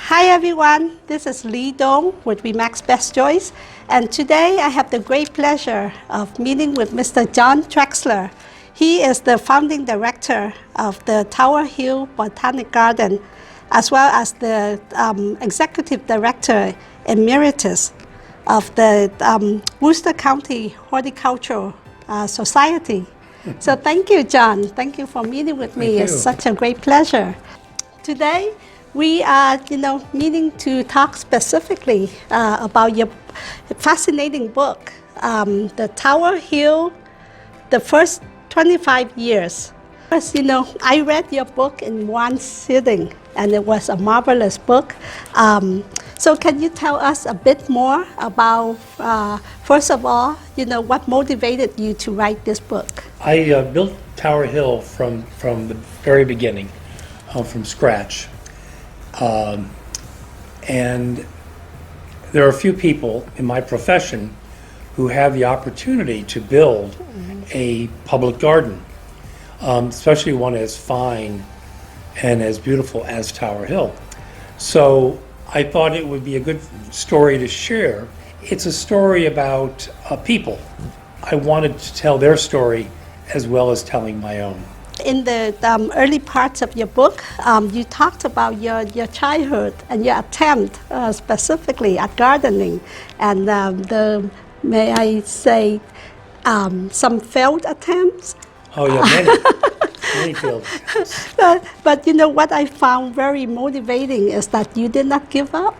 Hi everyone, this is Lee Dong with Remax Best Choice, and today I have the great pleasure of meeting with Mr. John Trexler. He is the founding director of the Tower Hill Botanic Garden, as well as the executive director emeritus of the Worcester County Horticultural Society. So thank you, John. Thank you for meeting with me. It's such a great pleasure. Today, we are, meeting to talk specifically about your fascinating book, The Tower Hill, the first 25 years. First, I read your book in one sitting, and it was a marvelous book. So can you tell us a bit more about, first of all, what motivated you to write this book? I built Tower Hill from the very beginning, from scratch. And there are a few people in my profession who have the opportunity to build a public garden, especially one as fine and as beautiful as Tower Hill. So I thought it would be a good story to share. It's a story about people. I wanted to tell their story as well as telling my own. In the early parts of your book, you talked about your childhood and your attempt specifically at gardening, and may I say, some failed attempts. Oh yeah, many failed attempts. But what I found very motivating is that you did not give up.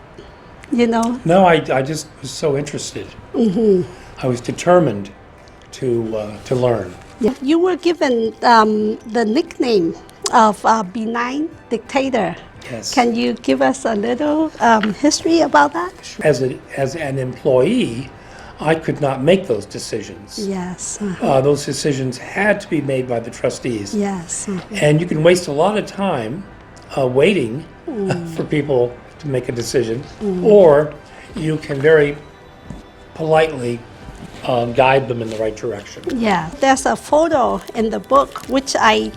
No, I just was so interested. I was determined to learn. Yeah. You were given the nickname of benign dictator. Yes. Can you give us a little history about that? As an employee, I could not make those decisions. Yes. Those decisions had to be made by the trustees. Yes. And you can waste a lot of time waiting for people to make a decision, or you can very politely guide them in the right direction. Yeah, there's a photo in the book which I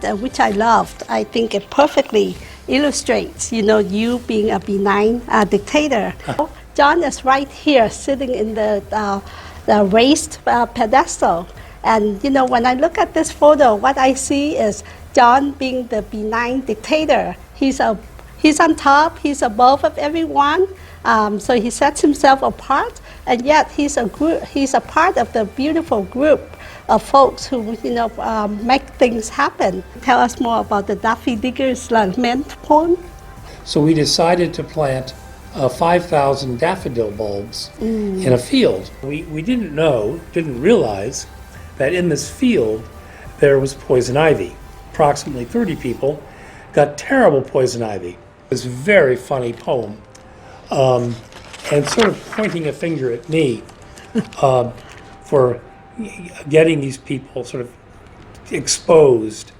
loved. I think it perfectly illustrates, you being a benign dictator. John is right here, sitting in the raised pedestal, and when I look at this photo, what I see is John being the benign dictator. He's on top. He's above of everyone. So he sets himself apart, and yet he's a part of the beautiful group of folks who make things happen. Tell us more about the Daffy Digger's Lament poem. So we decided to plant 5,000 daffodil bulbs in a field. We didn't realize that in this field there was poison ivy. Approximately 30 people got terrible poison ivy. This very funny poem. And sort of pointing a finger at me for getting these people sort of exposed.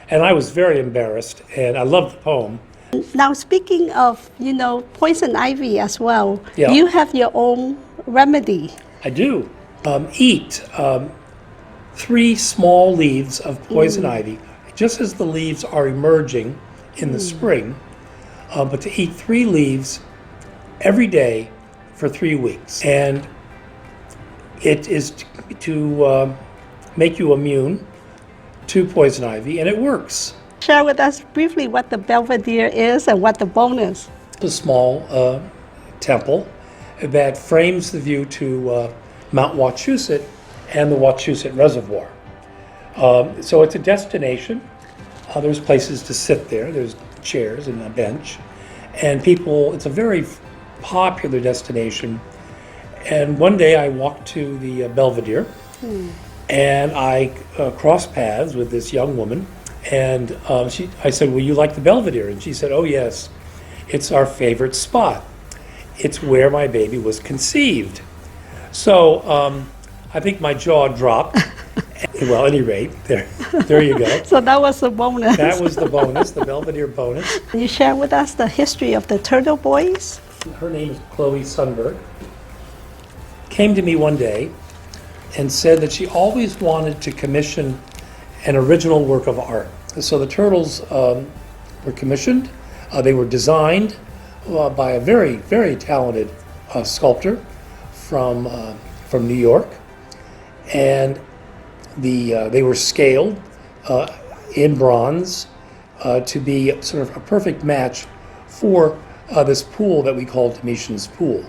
And I was very embarrassed, and I loved the poem. Now, speaking of, poison ivy as well, Yeah. You have your own remedy. I do. Eat 3 small leaves of poison ivy, just as the leaves are emerging in the spring, but to eat 3 leaves every day for 3 weeks. And it is to make you immune to poison ivy, and it works. Share with us briefly what the Belvedere is and what the bone is. A small temple that frames the view to Mount Wachusett and the Wachusett Reservoir. So it's a destination. There's places to sit there. There's chairs and a bench. And it's a very popular destination. And one day I walked to the Belvedere, and I crossed paths with this young woman, and I said, "Well, you like the Belvedere?" And she said, "Oh yes, it's our favorite spot. It's where my baby was conceived." So I think my jaw dropped. Well, at any rate, there you go. So that was the bonus. That was the bonus, the Belvedere bonus. Can you share with us the history of the Turtle Boys? Her name is Chloe Sundberg. Came to me one day and said that she always wanted to commission an original work of art. So the turtles were commissioned. They were designed by a very, very talented sculptor from New York, and they were scaled in bronze to be sort of a perfect match for this pool that we call Domitian's Pool.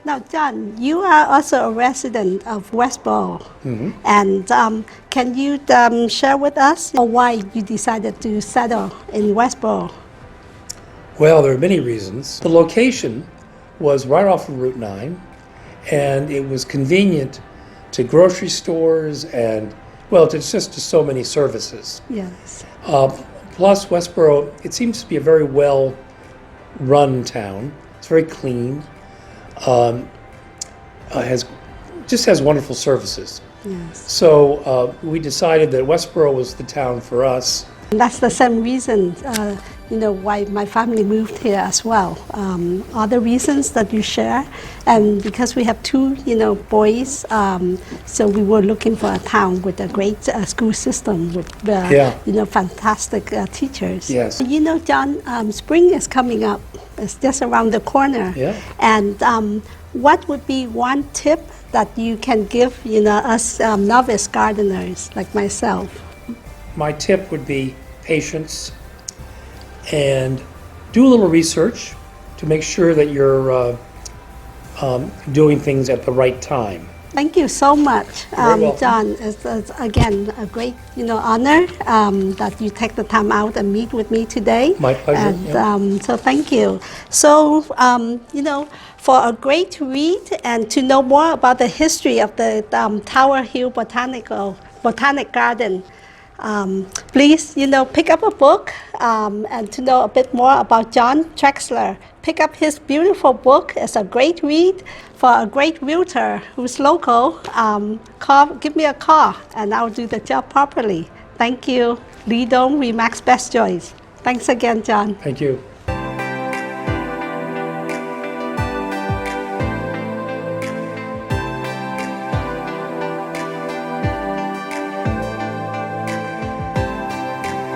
Now, John, you are also a resident of Westboro, and can you share with us why you decided to settle in Westboro? Well, there are many reasons. The location was right off of Route 9, and it was convenient to grocery stores and, well, it's just to so many services. Yes. Plus, Westboro, it seems to be a very well-run town. It's very clean. Has wonderful services. Yes. So we decided that Westboro was the town for us. And that's the same reason, why my family moved here as well. Other reasons that you share, and because we have two, boys, so we were looking for a town with a great school system with, fantastic teachers. Yes. John, spring is coming up. It's just around the corner. Yeah. And what would be one tip that you can give, us novice gardeners like myself? My tip would be patience and do a little research to make sure that you're doing things at the right time. Thank you so much, Very welcome. John. It's again a great honor that you take the time out and meet with me today. My pleasure. And so thank you. So for a great read and to know more about the history of the Tower Hill Botanic Garden, please, pick up a book and to know a bit more about John Trexler. Pick up his beautiful book. It's a great read. For a great realtor who's local, give me a call and I'll do the job properly. Thank you. Lee Dong, Remax Best Choice. Thanks again, John. Thank you.